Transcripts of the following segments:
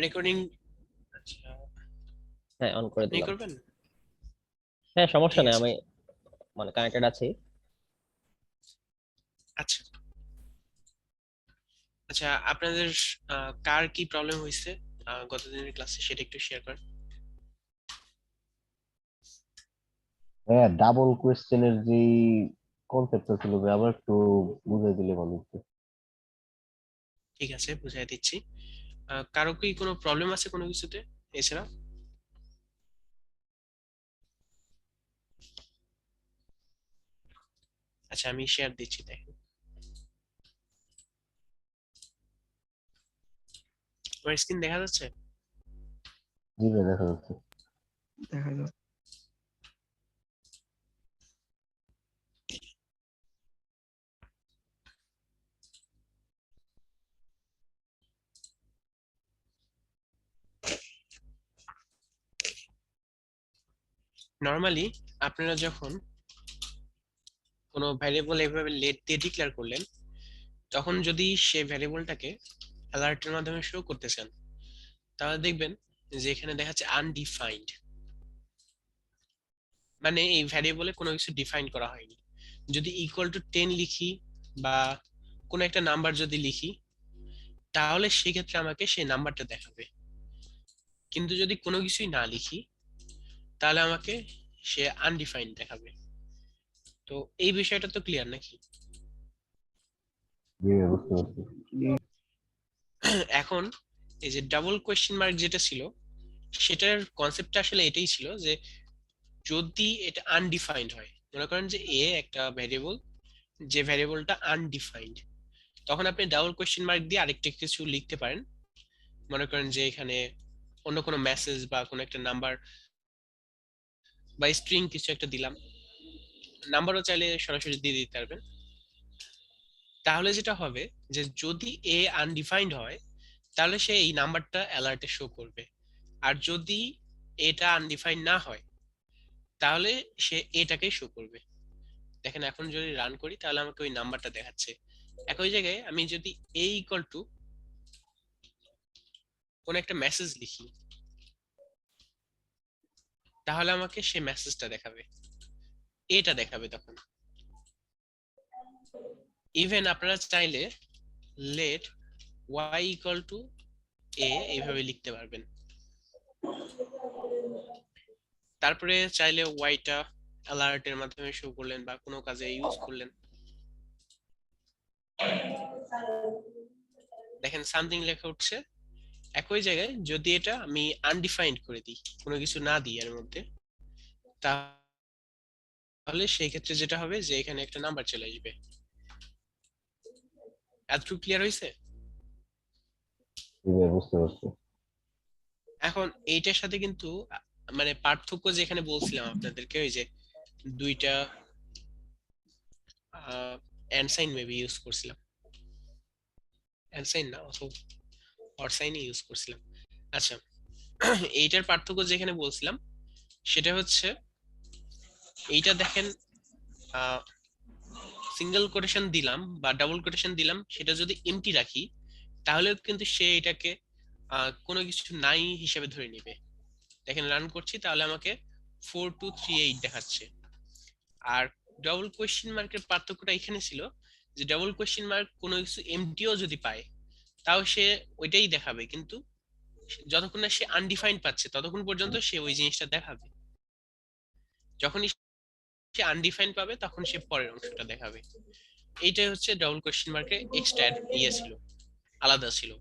Recording. আচ্ছা, হ্যাঁ, on করে আপনি দিলাম। করবেন? হ্যাঁ, সমস্যা ঠিক নেই, আছে। আমি কানেক্টেড আছি। আচ্ছা আচ্ছা, আপনাদের কার কি প্রবলেম হয়েছে গত দিনের ক্লাসে সেটা একটু শেয়ার করেন। হ্যাঁ, ডাবল কোয়েশ্চেনের যে কনসেপ্টটা ছিল ভাই, আবার একটু বুঝাই দিলে ভালো হতো। ঠিক আছে, বুঝাই দিচ্ছি। কারো কি কোনো প্রবলেম আছে কোনো কিছুতে এছাড়া? আচ্ছা, আমি শেয়ার দিচ্ছি, দেখেন। আমার স্ক্রিন দেখা যাচ্ছে? জি ভাই, দেখা যাচ্ছে। দেখা যাক। নর্মালি আপনারা যখন কোনো ভ্যারিয়েবল এভাবে লেট দিয়ে ডিক্লেয়ার করলেন, তখন যদি সে ভ্যারিয়েবলটাকে অ্যালার্টের মাধ্যমে শো করতে চান, তাহলে দেখবেন যে এখানে দেখাচ্ছে আনডিফাইন্ড, মানে এই ভ্যারিয়েবলে কোনো কিছু ডিফাইন করা হয়নি। যদি ইকুয়াল টু 10 লিখি বা কোনো একটা নাম্বার যদি লিখি, তাহলে সেক্ষেত্রে আমাকে সেই নাম্বারটা দেখাবে। কিন্তু যদি কোনো কিছুই না লিখি, তাহলে আমাকে সে আনডিফাইন্ড দেখাবে। তো এই বিষয়টা তো ক্লিয়ার নাকি? জি ভাই, বুঝতে পারছি। এখন এই যে ডাবল কোয়েশ্চেন মার্ক যেটা ছিল, সেটার কনসেপ্টটা আসলে এটাই ছিল যে যদি এটা আনডিফাইন্ড হয়, মনে করেন যে এ একটা ভ্যারিয়েবল, যে ভ্যারিয়েবলটা আনডিফাইন্ড, তখন আপনি ডাবল কোয়েশ্চেন মার্ক দিয়ে আরেকটা কিছু লিখতে পারেন। মনে করেন যে এখানে অন্য কোনো মেসেজ বা কোনো একটা নাম্বার বা স্ট্রিং কিছু একটা দিলাম, নাম্বারও চাইলে সরাসরি দিয়ে দিতে পারবেন। তাহলে যেটা হবে যে যদি এ আনডিফাইন্ড হয়, তাহলে সে এই নাম্বারটা অ্যালার্টে শো করবে। আর যদি এটা আনডিফাইন্ড না হয়, তাহলে সে এটাকেই শো করবে। দেখেন, এখন যদি রান করি তাহলে আমাকে ওই নাম্বারটা দেখাচ্ছে। একই জায়গায় আমি যদি এ ইকুয়াল টু কোন একটা মেসেজ লিখি, তাহলে আমাকে সে মেসেজটা দেখাবে, এটা দেখাবে তখন। ইভেন আপনারা চাইলে লেট ওয়াই ইকুয়াল টু এ এইভাবে লিখতে পারবেন। তারপরে চাইলে ওয়াইটা অ্যালার্টের মাধ্যমে শো করলেন বা কোনো কাজে ইউজ করলেন। দেখেন সামথিং লেখা উঠছে। একই জায়গায় যদি এটা আমি আনডিফাইন্ড করে দিই, কোনো কিছু না দিই এর মধ্যে, তাহলে সেই ক্ষেত্রে যেটা হবে যে এখানে একটা নাম্বার চলে আসবে। এতটুকু ক্লিয়ার হয়েছে? জি ভাই, বুঝতে পারছি। এখন এইটার সাথে কিন্তু মানে পার্থক্য যেখানে বলছিলাম আপনাদেরকে, ওই যে দুইটা অ্যানসাইন মেবি ইউজ করছিলাম, অ্যানসাইন না অথবা অর সাইনই ইউজ করছিলাম। আচ্ছা, এইটার পার্থক্য যেখানে বলছিলাম সেটা হচ্ছে এইটা দেখেন, সিঙ্গেল কোটেশন দিলাম বা ডাবল কোটেশন দিলাম, সেটা যদি এমটি রাখি, তাহলে কিন্তু সে এটাকে কোনো কিছু নাই হিসেবে ধরে নেবে। দেখেন রান করছি, তাহলে আমাকে 4238 দেখাচ্ছে। আর ডাবল কোয়েশ্চেন মার্কের পার্থক্যটা এখানে ছিল যে ডাবল কোয়েশ্চেন মার্ক কোনো কিছু এমটিও যদি পায়, তাও সে ওইটাই দেখাবে, কিন্তু যতক্ষণ না সে আনডিফাইন্ড পাচ্ছে ততক্ষণ পর্যন্ত সে ওই জিনিসটা দেখাবে। যখনই সে আনডিফাইন্ড পাবে তখন সে পরের অংশটা দেখাবে। এইটাই হচ্ছে ডাবল কোয়েশ্চেন মার্কের এক্সট্রা ইয়ে ছিল, আলাদা ছিল।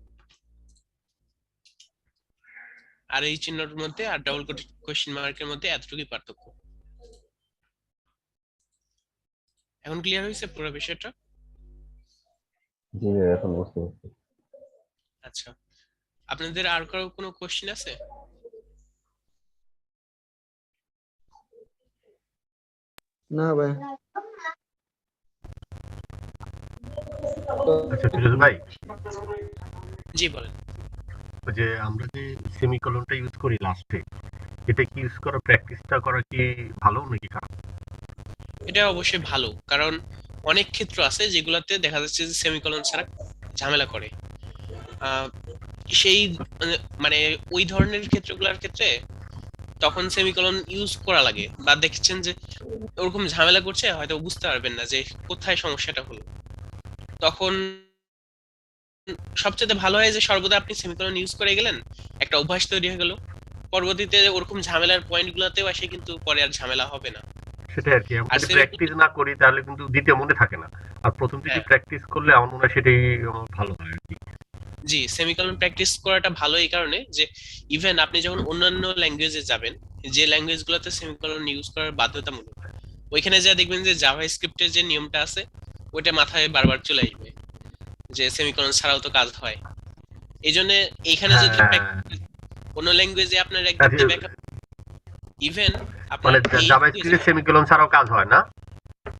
আর এই চিহ্নটার মধ্যে আর ডাবল কোয়েশ্চেন মার্কের মধ্যে এতটুকুই পার্থক্য। এখন ক্লিয়ার হয়েছে পুরো বিষয়টা? জি ভাই, এখন বুঝতে পারছি। আচ্ছা, আপনাদের আর কারো কোনো কোশ্চেন আছে? না ভাই। আচ্ছা ফিরোজ ভাই, জি বলেন। ওই যে আমরা যে সেমিকোলনটা ইউজ করি লাস্টে, এটা কি ইউজ করা, প্র্যাকটিসটা করা কি ভালো নাকি খারাপ? এটা অবশ্যই ভালো, কারণ অনেক ক্ষেত্র আছে যেগুলাতে দেখা যাচ্ছে যে সেমিকোলন ছাড়া ঝামেলা করে। আহ, সেই মানে ওই ধরনের ক্ষেত্রগুলোর ক্ষেত্রে তখন সেমিকোলন ইউজ করা লাগে, বা দেখছেন যে ওরকম ঝামেলা করছে, হয়তো বুঝতে পারবেন না যে কোথায় সমস্যাটা হলো, তখন সবচেয়ে ভালো হয় যে সর্বদা আপনি সেমিকোলন ইউজ করে গেলেন, একটা অভ্যাস তৈরি হয়ে গেল, পরবর্তীতে ওরকম ঝামেলার পয়েন্ট গুলোতেও এসে কিন্তু পরে আর ঝামেলা হবে না। সেটাই আর কি, আমি আর যদি সেমিকোলন, প্র্যাকটিস না করি তাহলে কিন্তু দ্বিতীয় মনে থাকে না, আর প্রথম থেকে হ্যাঁ প্র্যাকটিস করলে আমার মনে হয় সেটাই আমার ভালো হয় আর কি। জি, সেমিকোলন প্র্যাকটিস করাটা ভালো এই কারণে যে ইভেন আপনি যখন অন্যান্য ল্যাঙ্গুয়েজে যাবেন, যে ল্যাঙ্গুয়েজ গুলোতে সেমিকোলন ইউজ করার বাধ্যতামূলক, ওইখানে যা দেখবেন যে জাভা স্ক্রিপ্টের যে নিয়মটা আছে ওইটা মাথায় বারবার চলে আসবে যে সেমিকোলন ছাড়াও তো কাজ হয়। এই জন্য এইখানে যদি হ্যাঁ, অন্য ল্যাঙ্গুয়েজে আপনার আর একদিক কি, দিয়ে ব্যাকআপ, ইভেন আপনার মানে এই জাভা language এ, স্ক্রিপ্টে সেমিকোলন ছাড়াও কাজ হয় না?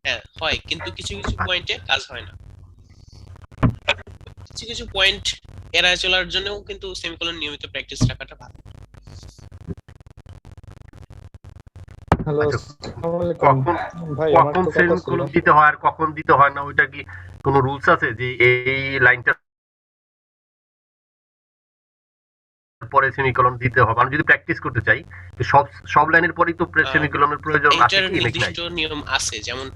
হ্যাঁ হয়, কিন্তু কিছু কিছু পয়েন্টে কাজ হয় না, কিছু কিছু পয়েন্ট এড়ায় চলার জন্যও কিন্তু সেমিকোলন নিয়মিত প্র্যাকটিস রাখাটা ভালো। হ্যালো, আচ্ছা, আসসালামু আলাইকুম কখন ভাই। আমার কখন তো কথা ছিল। সেমিকোলন দিতে হয় আর কখন দিতে হয় না, ওইটা কি কোনো রুলস আছে যে এই লাইনটার পরে সেমিকোলন দিতে হবে? আমি যদি প্র্যাকটিস করতে চাই, তো সব সব লাইনের পরেই তো সেমিকোলনের প্রয়োজন আছে এইটার কি নাকি নাই? নির্দিষ্ট নিয়ম আছে, যেমন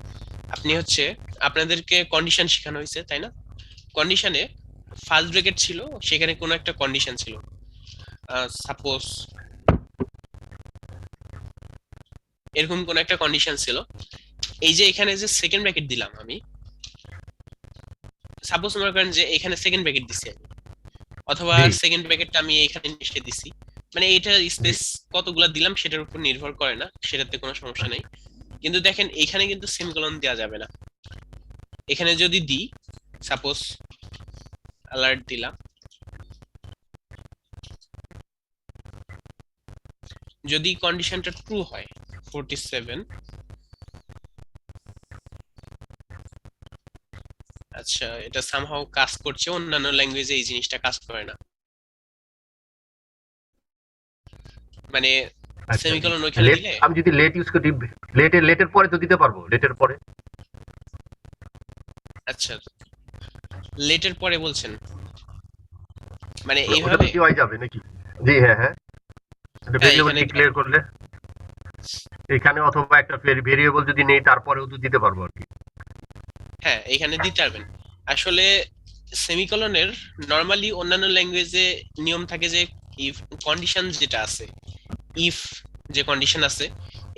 আপনি হচ্ছে আপনাদেরকে কন্ডিশন শেখানো হয়েছে তাই না, কন্ডিশনে ফার্স্ট ব্রেকেট ছিল, সেখানে কোনো একটা কন্ডিশন ছিল, সাপোজ এরকম কোন একটা কন্ডিশন ছিল, এই যে এখানে যে সেকেন্ড ব্র্যাকেট দিলাম আমি, সাপোজ মনে করেন যে এখানে সেকেন্ড ব্র্যাকেট দিছি আমি, অথবা জি সেকেন্ড ব্র্যাকেটটা আমি এখানে নিচে দিছি, মানে এটা জি স্পেস কতগুলা দিলাম সেটার উপর নির্ভর করে না, সেটাতে কোনো সমস্যা নেই। কিন্তু দেখেন এখানে কিন্তু সেমিকোলন দেওয়া যাবে না, এখানে যদি দিই, সাপোজ অ্যালার্ট দিলাম, যদি কন্ডিশনটা ট্রু হয় 47, আচ্ছা এটা সামহাউ কাজ করছে, অন্যান্য ল্যাঙ্গুয়েজে এই জিনিসটা কাজ করে না, মানে আচ্ছা, সেমিকোলন ওইখানে লেট দিলে, আমি যদি লেট ইউজ করি, লেটের পরে তো দিতে পারবো, লেটের পরে। আচ্ছা লেটের পরে বলছেন, মানে ওটা তো এইভাবে, দেওয়াই যাবে নাকি? জি হ্যাঁ হ্যাঁ, একটা হ্যাঁ ভেরিয়েবল এখানে ডিক্লেয়ার করলে এখানে, অথবা একটা ভেরিয়েবল যদি নেই তারপরেও তো দিতে পারবো আর কি। হ্যাঁ এখানে দিতে পারবেন। আসলে সেমিকোলনের নরমালি অন্যান্য ল্যাঙ্গুয়েজে নিয়ম থাকে যে ইফ কন্ডিশন যেটা আছে, ইফ যে কন্ডিশন আছে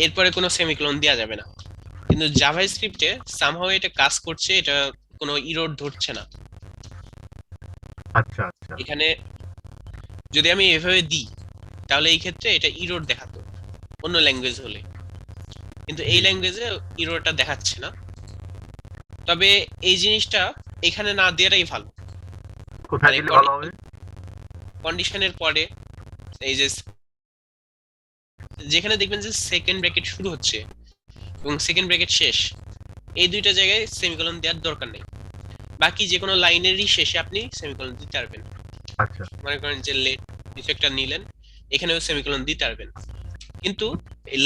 এরপরে কোনো সেমিকোলন দেওয়া যাবে না, কিন্তু জাভা স্ক্রিপ্টে সামহাউ এটা কাজ করছে, এটা কোনো ইরর ধরছে না। আচ্ছা আচ্ছা, এখানে যদি আমি এভাবে দিই তাহলে এই ক্ষেত্রে এটা ইরর দেখাতো অন্য ল্যাঙ্গুয়েজ হলে, কিন্তু এই জি ল্যাঙ্গুয়েজে ইররটা দেখাচ্ছে না। তবে এই জিনিসটা এখানে না দেওয়াটাই ভালো, কোথায় মানে দিলে ভালো হবে? কন্ডিশনের পরে, এই যে যেখানে দেখবেন যে সেকেন্ড ব্র্যাকেট শুরু হচ্ছে এবং সেকেন্ড ব্র্যাকেট শেষ, এই দুইটা জায়গায় সেমিকোলন দেওয়ার দরকার নেই, বাকি যে কোনো লাইনেরই শেষে আপনি সেমিকোলন দিতে পারবেন। আচ্ছা মনে করেন যে লেট কিছু একটা নিলেন, এখানেও সেমিকোলন দিতে পারবেন, কিন্তু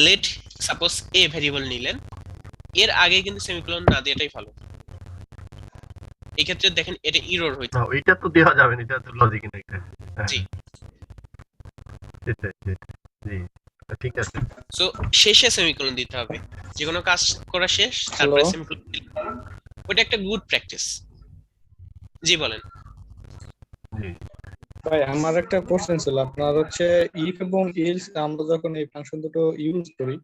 লেট সাপোজ এ ভ্যারিয়েবল নিলেন, এর আগে কিন্তু সেমিকোলন না দেওয়াটাই ভালো। এই ক্ষেত্রে দেখেন এটা ইরর হইতো। না, এটা তো দেওয়া যাবে না, এটা তো লজিক না এটা। হ্যাঁ জি, সেটাই সেটাই, জি ঠিক আছে। সো শেষে সেমিকোলন দিতে হবে, যে কোনো কাজ করা শেষ হ্যালো তারপরে সেমিকোলন দিলে ওটা একটা গুড প্র্যাকটিস। জি বলেন। জি ভাই, আমার একটা কোশ্চেন ছিল। আপনার হচ্ছে ইফ এবং ইলস আমরা যখন এই ফাংশন দুটো ইউজ করি,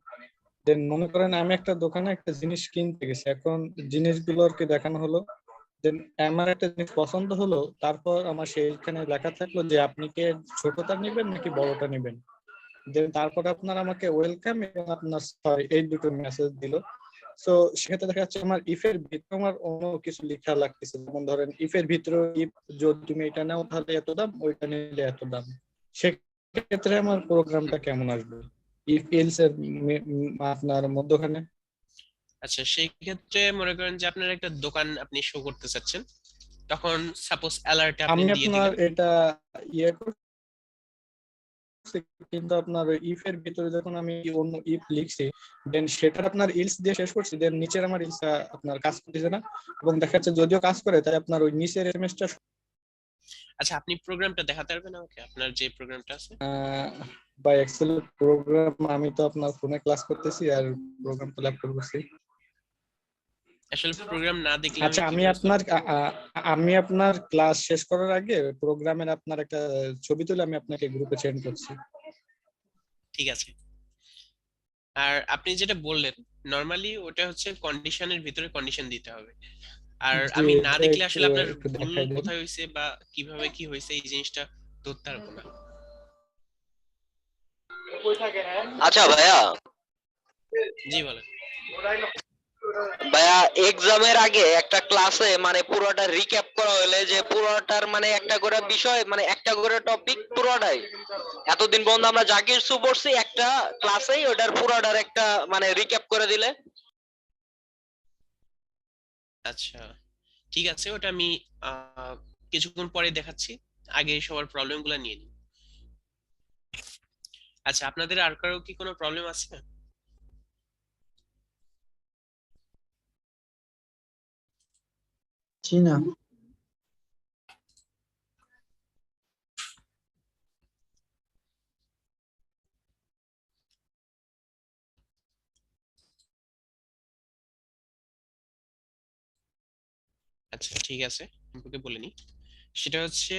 দেন মনে করেন আমি একটা দোকানে একটা জিনিস কিনতে গেছি, এখন জিনিসগুলোকে দেখানো হলো, দেন আমার একটা জিনিস পছন্দ হলো, তারপর আমার সেইখানে লেখা থাকলো যে আপনি কি ছোটটা নেবেন নাকি বড়টা নেবেন। দেন তারপর আপনার আমাকে ওয়েলকাম এবং আপনার সরি এই দুটো মেসেজ দিল। সো সেক্ষেত্রে দেখা যাচ্ছে আমার ইফ এর ভিতরে আমার অন্য কিছু লেখা লাগতেছে, যেমন ধরেন ইফ এর ভিতরে ইফ যদি তুমি এটা নাও তাহলে এত দাম, ওইটা নিলে এত দাম। সেক্ষেত্রে আমার প্রোগ্রামটা কেমন আসবে ইফ এলস এর আপনার মধ্যখানে? আচ্ছা সেই ক্ষেত্রে মনে করেন যে আপনার একটা দোকান আপনি শো করতে চাচ্ছেন, তখন সাপোজ অ্যালার্টে আপনি আমি দিয়ে আপনার দিলেন, এটা ইয়ে করছি, কিন্তু আপনার ইফ এর ভিতরে যখন আমি অন্য ইফ লিখছি, দেন সেটা আপনার ইলস দিয়ে শেষ করছি, দেন নিচের আমার ইলস আপনার কাজ করতেছে না, এবং দেখা যাচ্ছে যদিও কাজ করে তাই আপনার ওই নিচের এসএমএসটা আচ্ছা, আপনি প্রোগ্রামটা দেখাতে পারবেন আমাকে, আপনার যে প্রোগ্রামটা আছে? বাই এক্সেল প্রোগ্রাম আমি তো আপনার ফোনে ক্লাস করতেছি আর প্রোগ্রাম তো ল্যাপটপে করছি। আসলে প্রোগ্রাম না দেখলে আচ্ছা আমি আমি কিভাবে আপনার solve করব? আমি আপনার ক্লাস শেষ করার আগে প্রোগ্রামের আপনার একটা ছবি তুলে আমি আপনাকে গ্রুপে সেন্ড করছি। ঠিক আছে। আর আপনি যেটা বললেন নরমালি ওটা হচ্ছে কন্ডিশনের ভিতরে কন্ডিশন দিতে হবে, আর জি আমি না এটা দেখলে একটু আসলে আপনার একটু ভুল দেখাই দেন। কোথায় হয়েছে বা কিভাবে কি হয়েছে এই জিনিসটা ধরতে পারবো না। আচ্ছা ভাইয়া, জি বলেন। ভাইয়া এক্সামের আগে একটা ক্লাসে মানে পুরোটা রিক্যাপ করা হলে যে পুরোটার মানে একটা করে বিষয় মানে একটা করে টপিক পুরোটাই এতদিন পর্যন্ত আমরা যা কিছু পড়ছি একটা ক্লাসেই ওটার পুরোটার একটা মানে রিক্যাপ করে দিলে। আচ্ছা ঠিক আছে, ওটা আমি কিছুক্ষণ পরে দেখাচ্ছি, আগে সবার প্রবলেম গুলো নিয়ে নিই। আচ্ছা, আপনাদের আর কারো কি কোনো প্রবলেম আছে? জি না। আচ্ছা ঠিক আছে, আপনাকে বলে নিই। সেটা হচ্ছে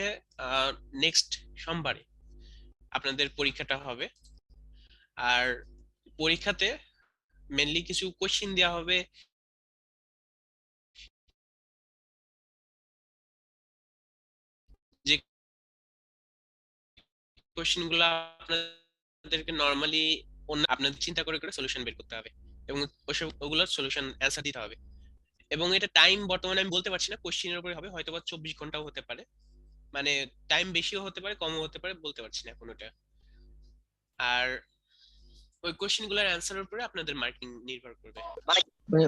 নেক্সট সোমবারে আপনাদের পরীক্ষাটা হবে। আর পরীক্ষাতে মেনলি কিছু কোশ্চিন দেওয়া হবে, যে কোশ্চিন গুলো আপনাদেরকে নর্মালি আপনাদের চিন্তা করে করে সলিউশন বের করতে হবে, এবং ওগুলোর সলিউশন অ্যান্সার দিতে হবে। এবং এটা টাইম বর্তমানে আমি বলতে পারছি না, কোশ্চিনের উপরে হবে, হয়তো বা 24 ঘন্টাও হতে পারে, মানে টাইম বেশিও হতে পারে কমও হতে পারে, বলতে পারছি না এখন ওটা। আর ওই কোশ্চিন গুলোর অ্যান্সারের উপরে আপনাদের মার্কিং নির্ভর করবে। মানে মানে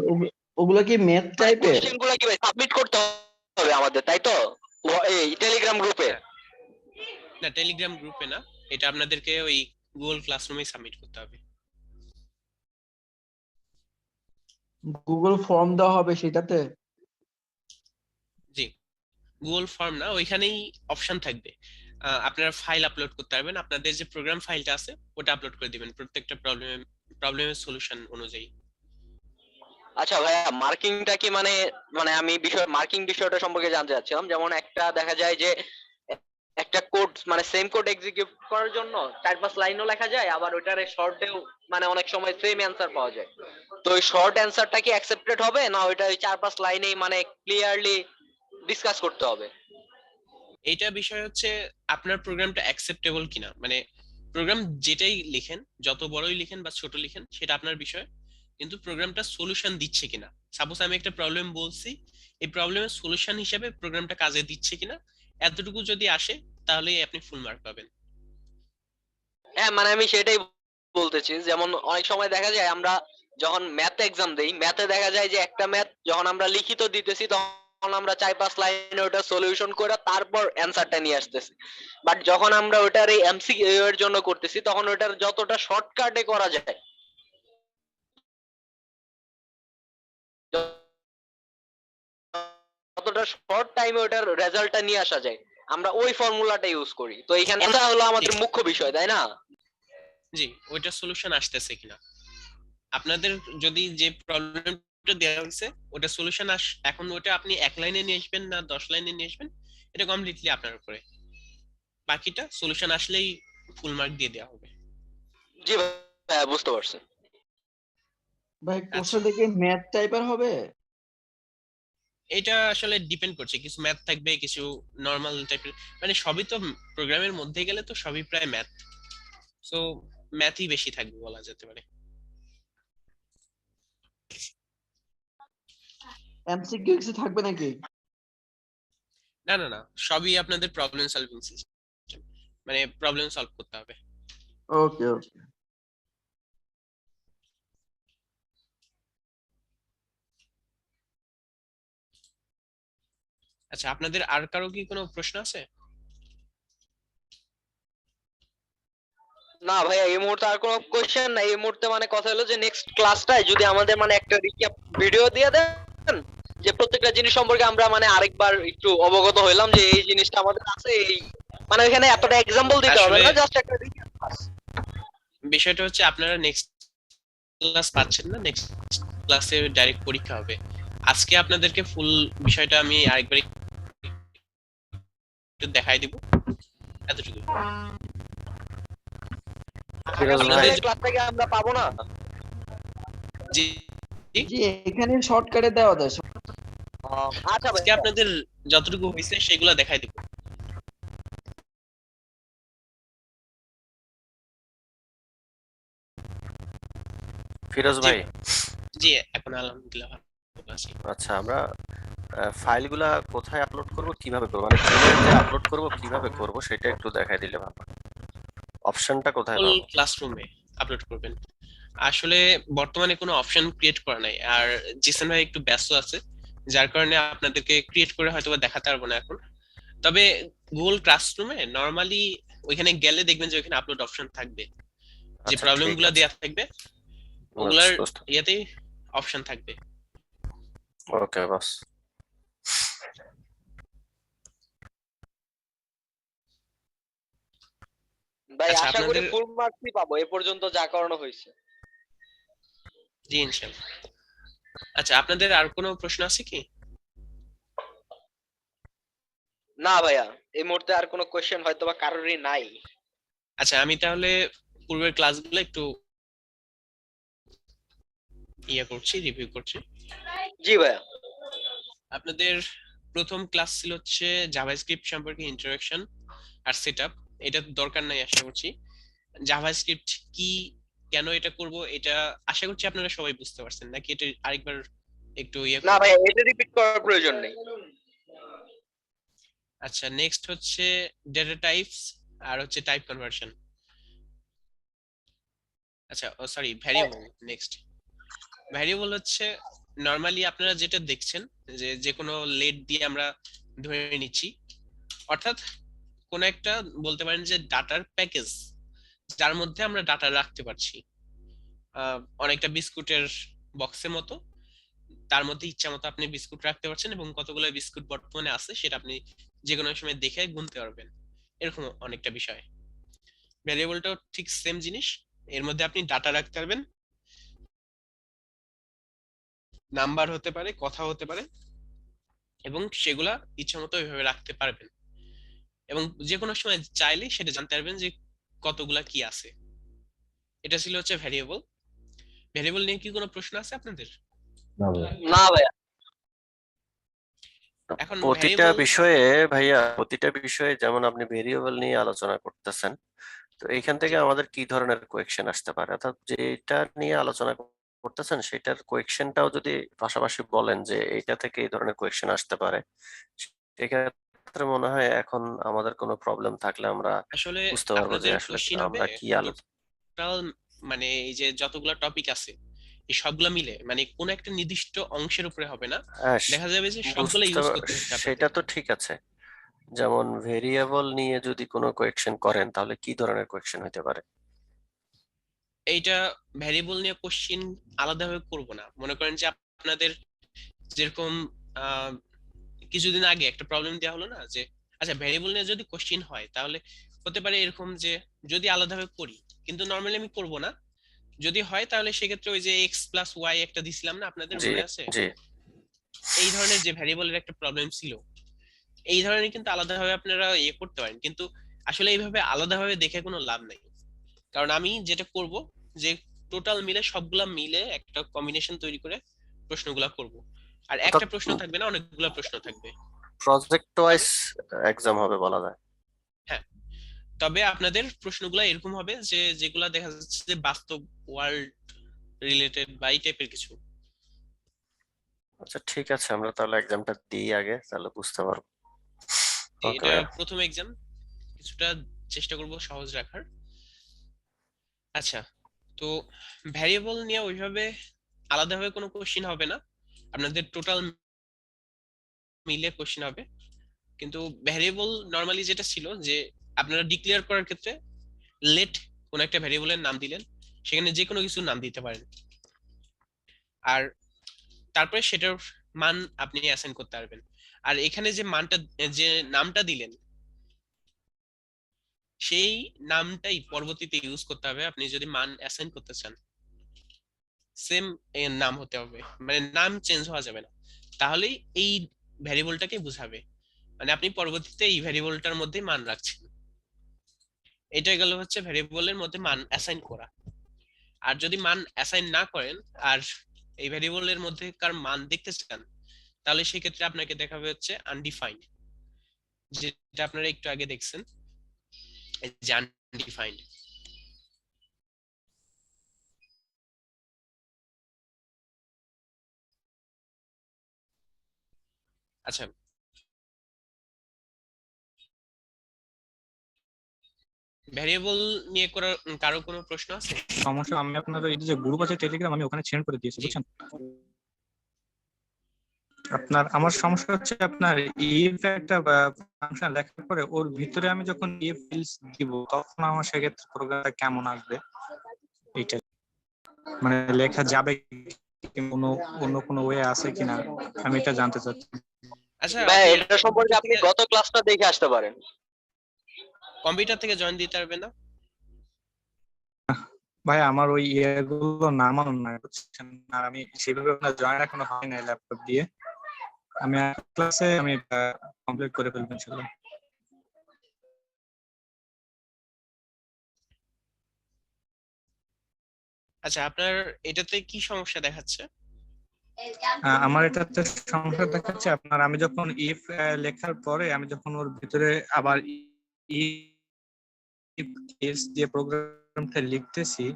ওগুলো কি ম্যাথ টাইপের? কোশ্চেন গুলো কি ভাই সাবমিট করতে হবে আমাদের, তাই তো? এই টেলিগ্রাম গ্রুপে? হ্যাঁ। না, টেলিগ্রাম গ্রুপে না, এটা আপনাদেরকে ওই গুগল ক্লাসরুমে সাবমিট করতে হবে। গুগল ফর্ম দেওয়া হবে সেটাতে? জি, গুগল ফর্ম না, ওইখানেই অপশন থাকবে, আপনারা ফাইল আপলোড করতে পারবেন, আপনাদের যে প্রোগ্রাম ফাইলটা আছে ওটা আপলোড করে দিবেন প্রত্যেকটা প্রবলেমের সলিউশন অনুযায়ী। আচ্ছা ভাইয়া, মার্কিংটা কি মানে মানে আমি মার্কিং বিষয়টা সম্পর্কে জানতে চাচ্ছিলাম। যেমন একটা দেখা যায় যে একটা কোড মানে সেম কোড এক্সিকিউট করার জন্য 4-5 লাইনও লেখা যায়, আবার ওইটার শর্টেও মানে অনেক সময় সেম অ্যান্সার পাওয়া যায়। তো ওই শর্ট অ্যান্সারটা কি অ্যাকসেপ্টেড হবে, না ওইটা ওই 4-5 লাইনেই মানে ক্লিয়ারলি ডিসকাস করতে হবে? এইটা বিষয় হচ্ছে আপনার প্রোগ্রামটা অ্যাকসেপ্টেবল কিনা, মানে প্রোগ্রাম যেটাই লিখেন, যত বড়ই লিখেন বা ছোট লিখেন সেটা আপনার বিষয়, কিন্তু প্রোগ্রামটা সলিউশন দিচ্ছে কিনা। সাপোজ আমি একটা প্রবলেম বলছি, এই প্রবলেমের সলিউশন হিসেবে প্রোগ্রামটা কাজে দিচ্ছে কিনা, এতটুকু যদি আসে তাহলেই আপনি ফুল মার্ক পাবেন। হ্যাঁ মানে আমি সেটাই বলতেছি। যেমন অনেক সময় দেখা যায় আমরা যখন ম্যাথ এক্সাম দেই, ম্যাথে দেখা যায় যে একটা ম্যাথ যখন আমরা লিখিত দিতেছি তখন আমরা 4-5 লাইনে ওটা সলিউশন করে তারপর অ্যান্সারটা নিয়ে আসতেছি। বাট যখন আমরা ওটার এই এমসিকিউ এর জন্য করতেছি তখন ওটার যতটা শর্টকাটে করা যায়, যতটা শর্ট টাইমে ওটার রেজাল্টটা নিয়ে আসা যায়, আমরা ওই ফর্মুলাটা ইউজ করি। তো এখানে এটা হলো আমাদের মুখ্য বিষয়, তাই না? জি, ওইটা সলিউশন আসতেছে কিনা। আপনাদের যদি যে প্রবলেমটা দেওয়া হয়েছে ওটা সলিউশন এখন ওটা আপনি 1 লাইনে নিয়ে আসবেন না 10 লাইনে নিয়ে আসবেন, এটা কমপ্লিটলি আপনার উপরে, বাকিটা সলিউশন আসলেই ফুল মার্ক দিয়ে দেওয়া হবে। জি ভাইয়া, বুঝতে পারছি। ভাই আচ্ছা, কোশ্চেনটা কি ম্যাথ টাইপের হবে? এটা আসলে ডিপেন্ড করছে, কিছু ম্যাথ থাকবে, কিছু নরমাল টাইপের, মানে সবই তো প্রোগ্রামের মধ্যে গেলে তো সবই প্রায় ম্যাথ, সো ম্যাথই বেশি থাকবে বলা যেতে পারে। এমসিকিউ কিছু থাকবে নাকি? না না না, সবই আপনাদের প্রবলেম সলভিং সিস্টেম, মানে প্রবলেম সলভ করতে হবে। ওকে ওকে। আচ্ছা, আপনাদের আর কারো কি কোনো প্রশ্ন আছে? না ভাইয়া, এই মুহূর্তে আর কোনো কোশ্চেন নাই। এই মুহূর্তে মানে কথা হলো যে নেক্সট ক্লাসটায় যদি আমাদের মানে একটা রিক্যাপ ভিডিও দিয়ে দেন, যে প্রত্যেকটা জিনিস সম্পর্কে আমরা মানে আরেকবার একটু অবগত হইলাম যে এই জিনিসটা আমাদের আছে, এই মানে এখানে এতটা এক্সাম্পল দিতে হবে আসলে না, জাস্ট একটা বিষয়টা হচ্ছে আপনারা নেক্সট ক্লাস পাচ্ছেন না, নেক্সট ক্লাসে ডাইরেক্ট পরীক্ষা হবে। আজকে আপনাদেরকে ফুল বিষয়টা আমি আরেকবার একটু দেখাই দিব, এতটুকু। ফিরোজ ভাই আপনাদের ক্লাসটাকে আমরা পাবো না। জি জি এখানে শর্টকাটে দেওয়া যায়। আচ্ছা ভাই, আজকে আপনাদের যতটুকু হয়েছে সেগুলো দেখাই দিব। ফিরোজ জি। ভাই জি এখন আলহামদুলিল্লাহ ভালো আছি। আচ্ছা আমরা ফাইলগুলা কোথায় আপলোড করব, কিভাবে করব, মানে জিমেইলে আপলোড করব, কিভাবে করব সেটা একটু দেখাই দিলে ভালো। অপশনটা কোথায় ফুল পাবো? ক্লাসরুমে আপলোড করবেন। আসলে বর্তমানে কোনো অপশন ক্রিয়েট করা নাই, আর জিসেন ভাই একটু ব্যস্ত আছে, যার কারণে আপনাদেরকে ক্রিয়েট করে হয়তো বা দেখাতে পারবো না এখন। তবে গুগল ক্লাসরুমে নরমালি ওইখানে গেলে দেখবেন যে ওইখানে আপলোড অপশন থাকবে, যে আচ্ছা প্রবলেম ঠিক গুলো আছে, দেওয়া থাকবে ওগুলার বুঝতে ইয়াতেই অপশন থাকবে। ওকে বস। ভাই আচ্ছা, আশা করি আপনাদের ফুল মার্কসই পাবো এ পর্যন্ত যা করানো হয়েছে। জি ইনশাআল্লাহ। আচ্ছা, আপনাদের আর কোনো প্রশ্ন আছে কি? না ভাইয়া, এই মুহূর্তে আর কোনো কোশ্চেন হয়তো বা কারোরই নাই। আচ্ছা, আমি তাহলে পূর্বের ক্লাসগুলো একটু করছি, রিভিউ করছি। জি ভাইয়া। আপনাদের প্রথম ক্লাস ছিল হচ্ছে জাভাস্ক্রিপ্ট সম্পর্কে ইন্ট্রোডাকশন আর সেটআপ। এটা দরকার নাই আশা করছি। জাভাস্ক্রিপ্ট কি, কেন এটা করব, এটা আশা করছি আপনারা সবাই বুঝতে পারছেন, নাকি এটা আরেকবার একটু না ভাইয়া, এটা রিপিট করার প্রয়োজন নেই। আচ্ছা, নেক্সট হচ্ছে ডেটা টাইপস আর হচ্ছে টাইপ কনভার্সন। আচ্ছা সরি, ভ্যারিয়েবল। নেক্সট ভ্যারিয়েবল হচ্ছে নরমালি আপনারা যেটা দেখছেন যে যে কোনো লেট দিয়ে আমরা ধরে নিচ্ছি, অর্থাৎ কোন একটা বলতে পারেন যে ডাটার প্যাকেজ, যার মধ্যে আমরা ডাটা রাখতে পারছি। অনেকটা বিস্কুটের বক্সের মতো, তার মধ্যে ইচ্ছা মতো আপনি বিস্কুট রাখতে পারছেন এবং কতগুলো বিস্কুট বর্তমানে আছে সেটা আপনি যে কোনো সময় দেখে গুনতে পারবেন, এরকম অনেকটা বিষয়। ভ্যারিয়েবলটাও ঠিক সেম জিনিস, এর মধ্যে আপনি ডাটা রাখতে পারবেন, নাম্বার হতে পারে, কথা হতে পারে, এবং সেগুলা ইচ্ছা মতো ওইভাবে রাখতে পারবেন, এবং যে কোনো সময় চাইলে সেটা জানতে পারবেন যে কতগুলা কি আছে। এটা ছিল হচ্ছে ভ্যারিয়েবল। ভ্যারিয়েবল নিয়ে কি কোনো প্রশ্ন আছে আপনাদের? না ভাই। না ভাইয়া। এখন প্রতিটা ভ্যারিয়েবল বিষয়ে ভাইয়া, প্রতিটা বিষয়ে যেমন আপনি ভেরিয়েবল নিয়ে আলোচনা করতেছেন, তো এইখান থেকে আমাদের কি ধরনের কোয়েকশন আসতে পারে, অর্থাৎ যেটা নিয়ে আলোচনা করতেছেন সেটার কোয়েকশনটাও যদি পাশাপাশি বলেন যে এইটা থেকে এই ধরনের কোয়েকশন আসতে পারে, সেক্ষেত্রে মনে হয় এখন আমাদের কোনো প্রবলেম থাকলে আমরা আসলে বুঝতে পারবো যে আপনাদের আসলে কোশ্চিন হবে আমরা কি আলোচনা। টোটাল, মানে এই যে যতগুলা টপিক আছে এই সবগুলা মিলে, মানে কোন একটা নির্দিষ্ট অংশের উপরে হবে না, হ্যাঁ দেখা যাবে যে সবগুলা ইউজ করতে হচ্ছে সেটা তো আপনাদের। ঠিক আছে, যেমন ভেরিয়েবল নিয়ে যদি কোনো কোয়েকশন করেন তাহলে কি ধরনের কোয়েকশন হতে পারে? এইটা ভ্যারিয়েবল নিয়ে কোশ্চিন আলাদাভাবে করব না, মনে করেন যে আপনাদের যেরকম আহ, কিছুদিন আগে একটা প্রবলেম দেওয়া হলো না যে, আচ্ছা ভ্যারিয়েবল নিয়ে যদি কোশ্চিন হয় তাহলে হতে পারে এরকম যে যদি আলাদাভাবে করি, কিন্তু নর্মালি আমি করব না, যদি হয় তাহলে সেক্ষেত্রে ওই যে এক্স প্লাস ওয়াই একটা দিছিলাম না, আপনাদের জি মনে আছে? জি এই ধরনের যে ভ্যারিয়েবলের একটা প্রবলেম ছিল, এই ধরনের কিন্তু আলাদাভাবে আপনারা করতে পারেন, কিন্তু আসলে এইভাবে আলাদাভাবে দেখে কোনো লাভ নাই। কারণ আমি যেটা করব যে টোটাল মিলে সবগুলা মিলে একটা কম্বিনেশন তৈরি করে প্রশ্নগুলা করব, আর একটা প্রশ্ন থাকবে না, অনেকগুলা প্রশ্ন থাকবে। প্রজেক্ট ওয়াইজ এক্সাম হবে বলা যায়। হ্যাঁ, তবে আপনাদের প্রশ্নগুলো এরকম হবে যে যেগুলা দেখা যাচ্ছে যে বাস্তব ওয়ার্ল্ড রিলেটেড বা এই টাইপের কিছু। আচ্ছা ঠিক আছে, আমরা তাহলে এক্সামটা দিই আগে, তাহলে বুঝতে পারবো। ওকে এটা প্রথম এক্সাম, কিছুটা চেষ্টা করব সহজ রাখার। আচ্ছা, তো ভ্যারিয়েবল নিয়ে ওইভাবে আলাদাভাবে কোনো কোশ্চিন হবে না, আপনাদের টোটাল মিলে কোশ্চিন হবে। কিন্তু ভ্যারিয়েবল নরমালি যেটা ছিল যে আপনারা ডিক্লেয়ার করার ক্ষেত্রে লেট কোন একটা ভ্যারিয়েবলের নাম দিলেন, সেখানে যে কোনো কিছু নাম দিতে পারেন, আর তারপরে সেটার মান আপনি অ্যাসাইন করতে পারবেন। আর এখানে যে মানটা, যে নামটা দিলেন, সেই নামটাই পরবর্তীতে ইউজ করতে হবে আপনি যদি মান অ্যাসাইন করতে চান। সেম নাম হতে হবে, মানে নাম চেঞ্জ হওয়া যাবে না, তাহলেই এই ভ্যারিয়েবলটাকে বুঝাবে, মানে আপনি পরবর্তীতে এই ভ্যারিয়েবলটার মধ্যে মান রাখছেন। এটা গেল হচ্ছে ভ্যারিয়েবলের মধ্যে মান অ্যাসাইন করা। আর যদি মান অ্যাসাইন না করেন আর এই ভ্যারিয়েবলের মধ্যে কার মান দেখতে চান, তাহলে সেই ক্ষেত্রে আপনাকে দেখাবে হচ্ছে আনডিফাইন্ড, যেটা আপনারা একটু আগে দেখছেন, যে আনডিফাইন্ড। আচ্ছা, ভ্যারিয়েবল নিয়ে কারো কোনো প্রশ্ন আছে? সমস্যা, আমি আপনার এই যে গ্রুপ আছে টেলিগ্রাম, আমি ওখানে সেন্ড করে দিয়েছি, জি। বুঝছেন। আপনার আমার সমস্যা হচ্ছে আপনার ইফ একটা ফাংশন লেখার পরে ওর ভিতরে আমি যখন ইফ এলস দিব তখন আমার সেক্ষেত্রে প্রোগ্রামটা কেমন আসবে, এইটা মানে লেখা যাবে কি, অন্য কোনো ওয়ে আছে কিনা আমি এটা জানতে চাচ্ছি। আচ্ছা, ভাই আপনি এটা সম্পর্কে আপনি গত ক্লাসটা দেখে আসতে পারেন। কম্পিউটার থেকে জয়েন দিতে পারবেন না? ভাই আমার ওই ইয়েগুলো নামানো না, বুঝছেন, আর আমি সেভাবে আপনার জয়েন এখনো হয় না ল্যাপটপ দিয়ে। আমি ক্লাসে আমি কমপ্লিট করে ফেলবো ইনশাআল্লাহ। আচ্ছা, আপনার এটাতে কি সমস্যা দেখাচ্ছে? আমার এটাতে সমস্যা দেখাচ্ছে আপনার, আমি যখন ইফ লেখার পরে আমি যখন ওর ভিতরে আবার ইফ এলস দিয়ে প্রোগ্রামটা লিখতেছি,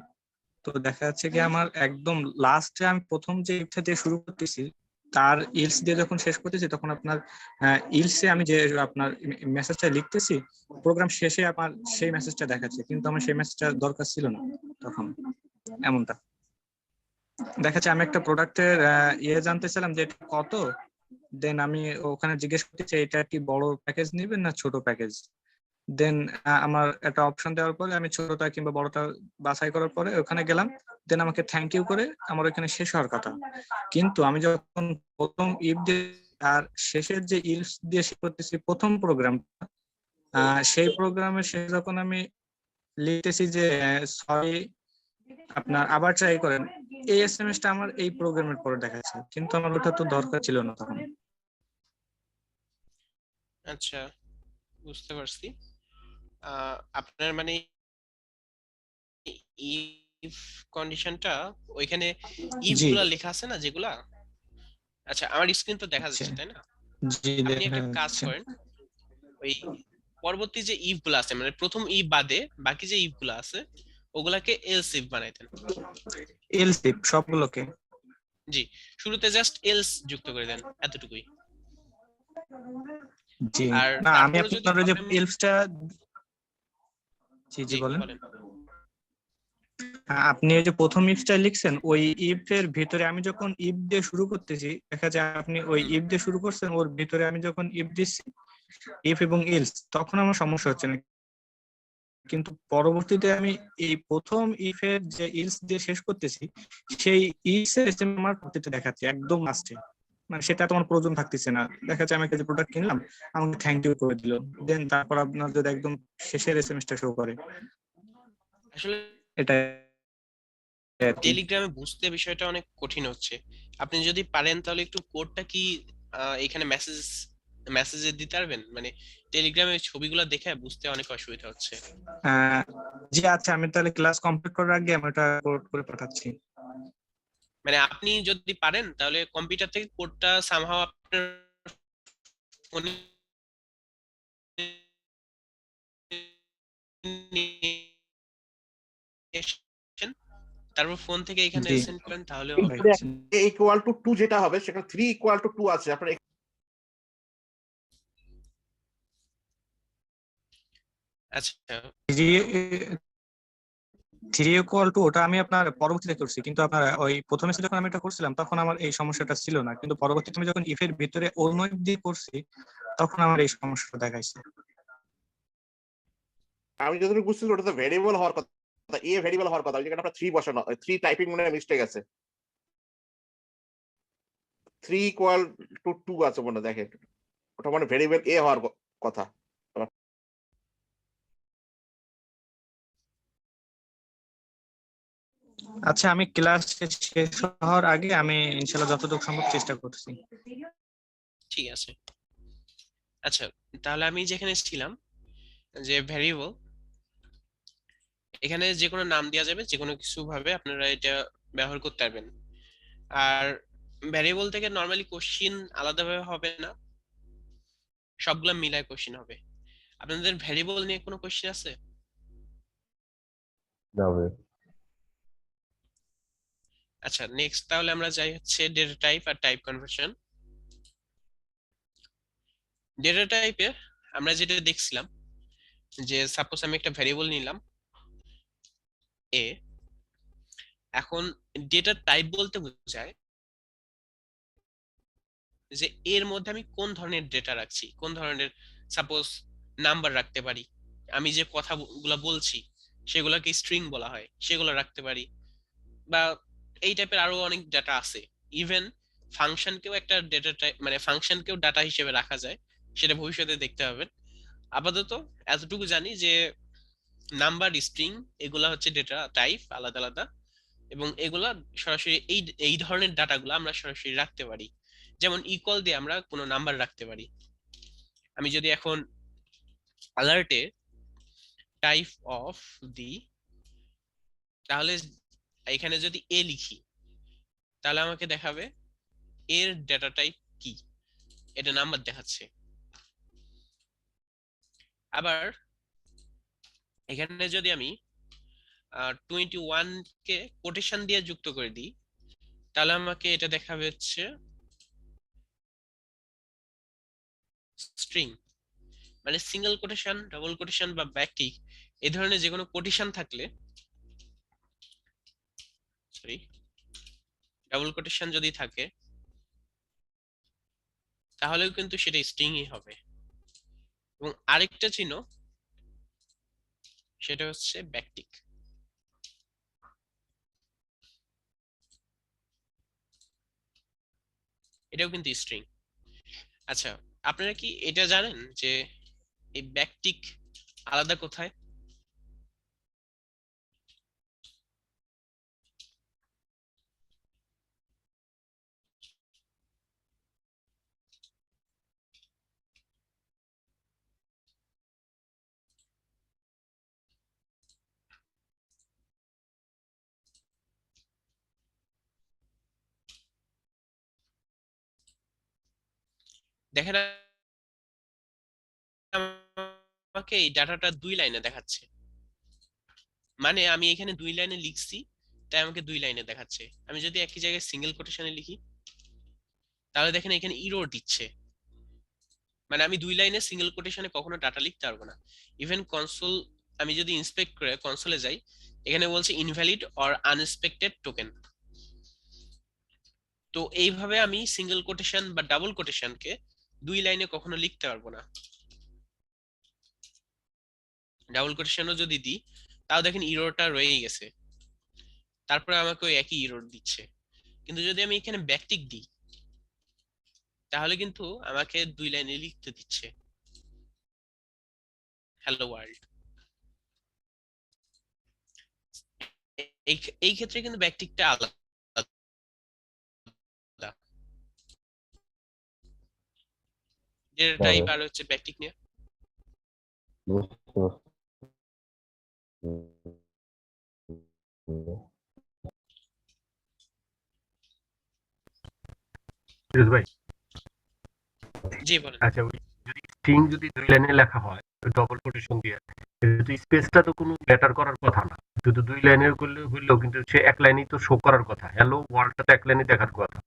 তো দেখা যাচ্ছে কি আমার একদম লাস্টে আমি প্রথম যে ইফটা দিয়ে শুরু করতেছি তার ইলস দিয়ে যখন শেষ করতেছি তখন আপনার ইলসে আমি যে আপনার মেসেজটা লিখতেছি প্রোগ্রাম শেষে আমার সেই মেসেজটা দেখাচ্ছে, কিন্তু আমার সেই মেসেজটা দরকার ছিল না তখন। এমনটা দেখাচ্ছে। আমি একটা প্রোডাক্টের ইয়ে জানতেছিলাম যে এটা কত, দেন আমি ওখানে জিজ্ঞেস করতেছি এটা কি বড় প্যাকেজ নেবেন না ছোট প্যাকেজ, দেন আমার একটা অপশন দেওয়ার পরে আমি ছোটটা কিংবা বড়টা বাছাই করার পরে ওখানে গেলাম, দেন আমাকে থ্যাংক ইউ করে আমার ওখানে শেষ হওয়ার কথা। কিন্তু আমি যখন প্রথম ইফ দিয়ে আর শেষের যে ইলস দিয়ে শেষ করতেছি প্রথম প্রোগ্রামটা, সেই প্রোগ্রামের শেষে যখন আমি লিখতেছি যে সরি আপনার আবার ট্রাই করেন, এই এসএমএসটা আমার এই প্রোগ্রামের পরে দেখাচ্ছে, কিন্তু আমার ওটা তো দরকার ছিল না তখন। আচ্ছা, বুঝতে পারছি। আপনার মানে ইফ কন্ডিশনটা ওইখানে ইফ জি গুলা লেখা আছে না যেগুলা, আচ্ছা আমার স্ক্রিন তো দেখা আচ্ছা, যাচ্ছে তাই না? জি আপনি দেখা একটা কাজ যাচ্ছে। করেন, ওই পরবর্তী যে ইফ গুলা আছে মানে প্রথম ইফ বাদে বাকি যে ইফ গুলা আছে ওগুলাকে এলস ইফ বানাইতেন। এলস ইফ সবগুলোকে, জি, শুরুতে জাস্ট এলস যুক্ত করে দেন, এতটুকুই। জি আর না আমি তারপরে যদি আপনার ওই যে প্রবলেম, এলসটা, জি জি জি বলেন। বলেন। আপনি এই যে প্রথম ইফটা লিখছেন ওই ইফ এর ভিতরে আমি যখন ইফ দিয়ে শুরু করতেছি দেখা যায় আপনি ওই ইফ দিয়ে শুরু করছেন, ওর ভিতরে আমি যখন ইফ দিচ্ছি ইফ এবং এলস তখন আমার সমস্যা হচ্ছে না, কিন্তু পরবর্তীতে আমি এই প্রথম ইফ এর যে ইলস দিয়ে শেষ করতেছি সেই ইলস এর এসএমএস আমার প্রতিটা দেখাচ্ছে একদম লাস্টে, মানে সেটা তোমার প্রয়োজন থাকতেছে না। দেখা যাচ্ছে আমি একটা প্রোডাক্ট কিনলাম আমাকে থ্যাংক ইউ করে দিল, দেন তারপর আপনার যদি একদম শেষের এসএমএসটা শো করে, আসলে এটা আর কি। টেলিগ্রামে বুঝতে বিষয়টা অনেক কঠিন হচ্ছে। আপনি যদি পারেন তাহলে একটু কোডটা কি এখানে মেসেজে দিতে পারবেন, মানে টেলিগ্রামে ছবিগুলো দেখে বুঝতে অনেক অসুবিধা হচ্ছে। জি আচ্ছা, আমি তাহলে ক্লাস কমপ্লিট করার আগে আমি ওটা কোড করে পাঠাচ্ছি। মানে আপনি যদি পারেন তাহলে কম্পিউটার থেকে কোডটা সামহাও আপনার ফোনে তারপর ফোন থেকে এখানে জি সেন্ড করেন তাহলে হবে। ইকুয়াল টু 2 যেটা হবে সেখানে 3 ইকুয়াল টু 2 আছে আপনার। আচ্ছা, থ্রি ইকুয়াল টু ওটা আমি আপনার পরবর্তীতে করছি, কিন্তু আপনার ওই প্রথমে যখন আমি এটা করছিলাম তখন আমার এই সমস্যাটা ছিল না, কিন্তু পরবর্তীতে আমি যখন ইফ এর ভিতরে অন্য ইফ দিয়ে করছি তখন আমার এই সমস্যাটা দেখাইছে। আমি যতটুকু বুঝতেছি ওটা তো ভেরিয়েবল হওয়ার কথা, এ ভেরিয়েবল হওয়ার কথা, ওই জায়গায় আপনার 3 বসানো, 3 টাইপিং মনে মিস্টেক আছে। 3 ইকুয়াল টু 2 আছে মনে দেখেন, ওটা মানে ভেরিয়েবল এ হওয়ার কথা। আচ্ছা, আমি ক্লাস শেষ হওয়ার আগে আমি ইনশাআল্লাহ যতটুকু সম্ভব চেষ্টা করছি। ঠিক আছে। আচ্ছা, তাহলে আমি যেখানে ছিলাম যে ভ্যারিয়েবল, এখানে যে কোনো নাম দেওয়া যাবে, যে কোনো কিছু ভাবে আপনারা এটা ব্যবহার করতে পারবেন। আর ভ্যারিয়েবল থেকে নরমালি কোশ্চিন আলাদাভাবে হবে না, সবগুলা মিলায় কোশ্চিন হবে। আপনাদের ভ্যারিয়েবল নিয়ে কোনো কোশ্চিন আছে? যাবে। আচ্ছা, নেক্সট তাহলে আমরা যাই হচ্ছে ডেটা টাইপ আর টাইপ কনভার্সন। ডেটা টাইপে আমরা যেটা দেখছিলাম যে সাপোজ আমি একটা ভ্যারিয়েবল নিলাম এ, এখন ডেটা টাইপ বলতে বোঝায় যে এর মধ্যে আমি কোন ধরনের ডেটা রাখছি, কোন ধরনের, সাপোজ নাম্বার রাখতে পারি, আমি যে কথাগুলো বলছি সেগুলোকে স্ট্রিং বলা হয়, সেগুলো রাখতে পারি, বা এই টাইপের আরো অনেক ডাটা আছে। ইভেন ফাংশনকেও একটা ডেটা টাইপ, মানে ফাংশনকেও ডাটা হিসেবে রাখা যায়, সেটা ভবিষ্যতে দেখতে হবে। আপাতত এতটুকু জানি যে নাম্বার, স্ট্রিং এগুলা হচ্ছে ডেটা টাইপ আলাদা আলাদা, এবং এগুলা সরাসরি এই ধরনের ডাটাগুলো আমরা সরাসরি রাখতে পারি। যেমন ইকুয়াল দিয়ে আমরা কোনো নাম্বার রাখতে পারি। আমি যদি এখন অ্যালার্টে টাইপ অফ দি, তাহলে এখানে যদি এ লিখি তাহলে আমাকে দেখাবে এর ডেটা টাইপ কি, এটা নাম্বার দেখাচ্ছে। আবার এখানে যদি আমি 21 কে কোটেশন দিয়ে যুক্ত করে দিই তাহলে আমাকে এটা দেখাবে হচ্ছে স্ট্রিং। মানে সিঙ্গেল কোটেশন, ডাবল কোটেশন বা ব্যাকটিক এই ধরনের যে কোনো কোটেশন থাকলে, সরি ডাবল কোটেশন যদি থাকে তাহলেও কিন্তু সেটা স্ট্রিংই হবে। এবং আরেকটা চিহ্ন সেটা হচ্ছে ব্যাকটিক, এটাও কিন্তু স্ট্রিং। আচ্ছা, আপনারা কি এটা জানেন যে এই ব্যাকটিক আলাদা কোথায়? দেখেন আমাকে এই ডাটাটা 2 লাইনে দেখাচ্ছে, মানে আমি এখানে 2 লাইনে লিখছি তাই আমাকে 2 লাইনে দেখাচ্ছে। আমি যদি একই জায়গায় সিঙ্গেল কোটেশনে লিখি তাহলে দেখেন এখানে ইরর দিচ্ছে, মানে আমি 2 লাইনে সিঙ্গেল কোটেশনে কখনো ডাটা লিখতে পারবো না। ইভেন কনসোল, আমি যদি ইন্সপেক্ট করে কনসোলে যাই, এখানে বলছে ইনভ্যালিড অর আনএক্সপেক্টেড টোকেন। তো এইভাবে আমি সিঙ্গেল কোটেশন বা ডাবল কোটেশনকে 2 লাইনে কখনো লিখতে পারবো না। ডাবল কোটেশনও যদি দিই তাও দেখেন ইররটা রয়েই গেছে, তারপরে আমাকে ওই একই ইরর দিচ্ছে। কিন্তু যদি আমি এখানে ব্যাকটিক দিই তাহলে কিন্তু আমাকে 2 লাইনে লিখতে দিচ্ছে হ্যালো ওয়ার্ল্ড। এই ক্ষেত্রে কিন্তু ব্যাকটিকটা আলাদা। ডেটা টাইপ আর হচ্ছে ব্যাকটিক নিয়ে ফিরোজ ভাই, জি বলেন। আচ্ছা, ওই যদি স্ট্রিং যদি 2 লাইনে লেখা হয় ডবল কোটেশন দিয়ে, কিন্তু স্পেসটা তো কোনো ম্যাটার করার কথা না, শুধু 2 লাইনের করলে হইলেও কিন্তু সে এক লাইনেই তো শো করার কথা, হ্যালো ওয়ার্ল্ডটা তো এক লাইনে দেখার কথা।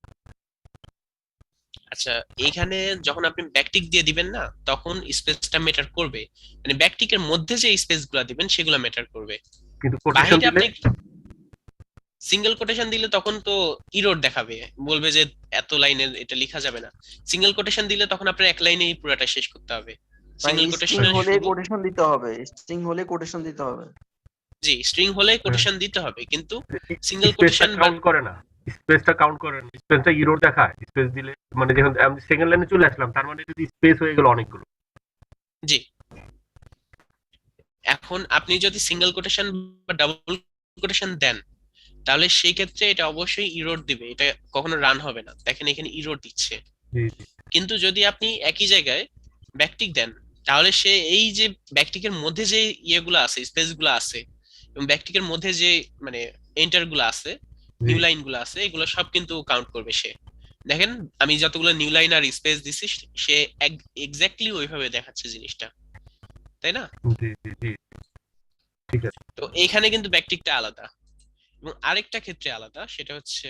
আচ্ছা, এখানে যখন আপনি ব্যাকটিক দিয়ে দিবেন না তখন স্পেসটা ম্যাটার করবে, মানে ব্যাকটিকের মধ্যে যে স্পেসগুলো দিবেন সেগুলো ম্যাটার করবে। কিন্তু কোটেশন বাহিরে দিলে, আপনি সিঙ্গেল কোটেশন দিলে তখন তো ইরর দেখাবে, বলবে যে এত লাইনে এটা লেখা যাবে না। সিঙ্গেল কোটেশন দিলে তখন আপনার এক লাইনেই পুরোটা শেষ করতে হবে। সিঙ্গেল স্ট্রিং কোটেশনের হলে শুরু, কোটেশন দিতে হবে, স্ট্রিং হলে কোটেশন দিতে হবে। জি স্ট্রিং হলে কোটেশন দিতে হবে, কিন্তু সিঙ্গেল স্পেসটা কোটেশন বা কাউন্ট করে না, স্পেসটা কাউন্ট করেন, স্পেসটা ইরোর দেখায়, স্পেস দিলে মানে যখন আমি সেকেন্ড লাইনে চলে আসলাম তার মানে যদি স্পেস হয়ে গেল অনেকগুলো। জি, এখন আপনি যদি সিঙ্গেল কোটেশন বা ডাবল কোটেশন দেন তাহলে সেই ক্ষেত্রে এটা অবশ্যই ইরোর দিবে, এটা কখনো রান হবে না। দেখেন এখানে ইরোর দিচ্ছে। জি জি কিন্তু যদি আপনি একই জায়গায় ব্যাকটিক দেন তাহলে সে এই যে ব্যাকটিকের মধ্যে যে ইয়েগুলো আছে, স্পেস গুলো আছে এবং ব্যাকটিকের মধ্যে যে মানে এন্টার গুলো আছে, জি নিউ লাইন গুলো আছে, এগুলো সব কিন্তু কাউন্ট করবে সে। দেখেন আমি যতগুলো নিউ লাইন আর স্পেস দিছি সে এক্স্যাক্টলি ওইভাবে দেখাচ্ছে জিনিসটা, তাই না? জি জি জি ঠিক আছে। তো এইখানে কিন্তু ব্যাকটিকটা আলাদা এবং আরেকটা ক্ষেত্রে আলাদা, সেটা হচ্ছে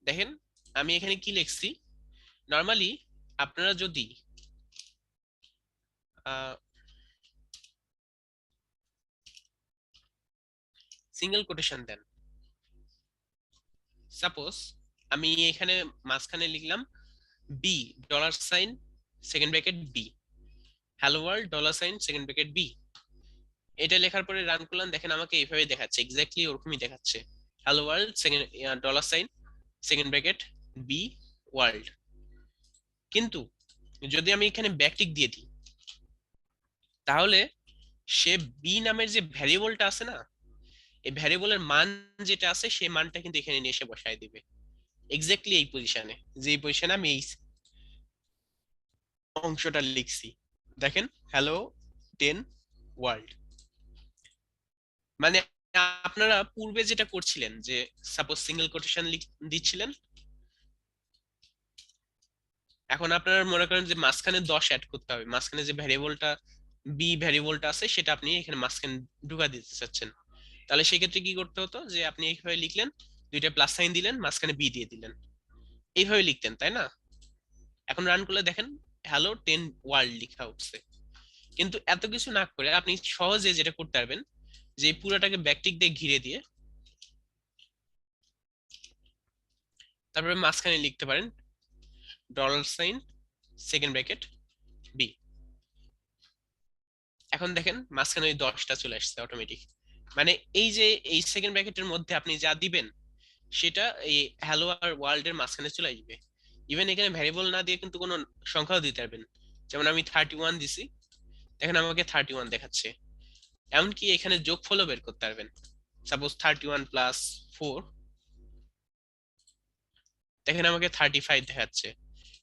দেখেন আমি এখানে কি লিখছি। নরমালি আপনারা যদি সিঙ্গেল কোটেশন দেন, সাপোজ আমি এখানে মাঝখানে লিখলাম B dollar sign second bracket B, hello world dollar sign second bracket B, এটা লেখার পরে রান করলাম, দেখেন আমাকে এইভাবে দেখাচ্ছে, এক্স্যাক্টলি ওরকমই দেখাচ্ছে, hello world second dollar sign second bracket B world. কিন্তু যদি আমি এখানে ব্যাকটিক দিয়ে দিই তাহলে সে বি নামের যে ভ্যারিয়েবলটা আছে না, এই ভ্যারিয়েবলের মান যেটা আছে সেই মানটা কিন্তু এখানে নিয়ে এসে বসায় দিবে এক্স্যাক্টলি এই পজিশনে, যে পজিশনে আমি এই অংশটা লিখছি। দেখেন হ্যালো 10 ওয়ার্ল্ড। মানে আপনারা পূর্বে যেটা করছিলেন যে সাপোজ সিঙ্গেল কোটেশন দিচ্ছিলেন, এখন আপনারা মনে করেন যে মাঝখানে 10 অ্যাড করতে হবে, মাঝখানে যে ভ্যারিয়েবলটা বি ভ্যারিয়েবলটা আছে সেটা আপনি এখানে মাঝখানে ঢুকা দিতে চাচ্ছেন, তাহলে সেক্ষেত্রে কি করতে হতো যে আপনি এইভাবে লিখলেন, দুইটা প্লাস সাইন দিলেন, মাঝখানে বি দিয়ে দিলেন, এইভাবে লিখতেন, তাই না? এখন রান করলে দেখেন হ্যালো 10 ওয়ার্ল্ড লেখা উঠছে। কিন্তু এত কিছু না করে আপনি সহজে যেটা করতে পারবেন যে এই পুরোটাকে ব্যাকটিক দিয়ে ঘিরে দিয়ে তারপরে মাঝখানে লিখতে পারেন dollar sign second bracket B. এখন দেখেন মাঝখানে ওই 10টা চলে আসছে অটোমেটিক। মানে এই যে এই সেকেন্ড ব্র্যাকেটের মধ্যে আপনি যা দিবেন সেটা এই হ্যালো আর ওয়ার্ল্ড এর মাঝখানে চলে আসবে। ইভেন এখানে ভ্যারিয়েবল না দিয়ে কিন্তু কোনো সংখ্যাও দিতে পারবেন, যেমন আমি 31 দিছি, দেখেন আমাকে 31 দেখাচ্ছে। এমনকি এখানে যোগফলও বের করতে পারবেন, সাপোজ 31 প্লাস 4, দেখেন আমাকে 35 দেখাচ্ছে,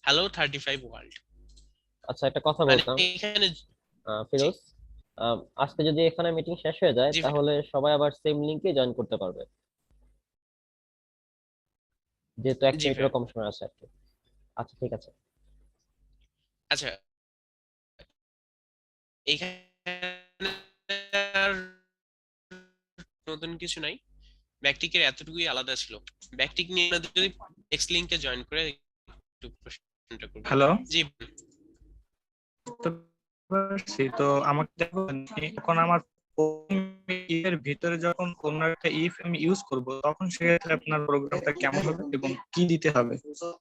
হ্যালো 35 ওয়ার্ল্ড। আচ্ছা একটা কথা মানে বলতাম এখানে ফিরোজ, আজকে যদি এখানে মিটিং শেষ হয়ে যায় জি তাহলে সবাই আবার সেম লিংকে জয়েন করতে পারবে, যেহেতু এক জি মিনিটেরও ভাইয়া। কম সময় আছে আর কি। আচ্ছা ঠিক আছে। আচ্ছা এখানে আর নতুন কিছু নাই, ব্যাকটিকের এতটুকুই আলাদা ছিল। ব্যাকটিক নিয়ে যদি নেক্সট লিংকে জয়েন করে একটু প্রশ্নটা করব। হ্যালো, জি তো আমাকে দেখুন, এখন আমার এর ভিতরে যখন কোন একটা ইফ আমি ইউজ করব তখন সেক্ষেত্রে আপনার প্রোগ্রামটা কেমন হবে এবং কি দিতে হবে?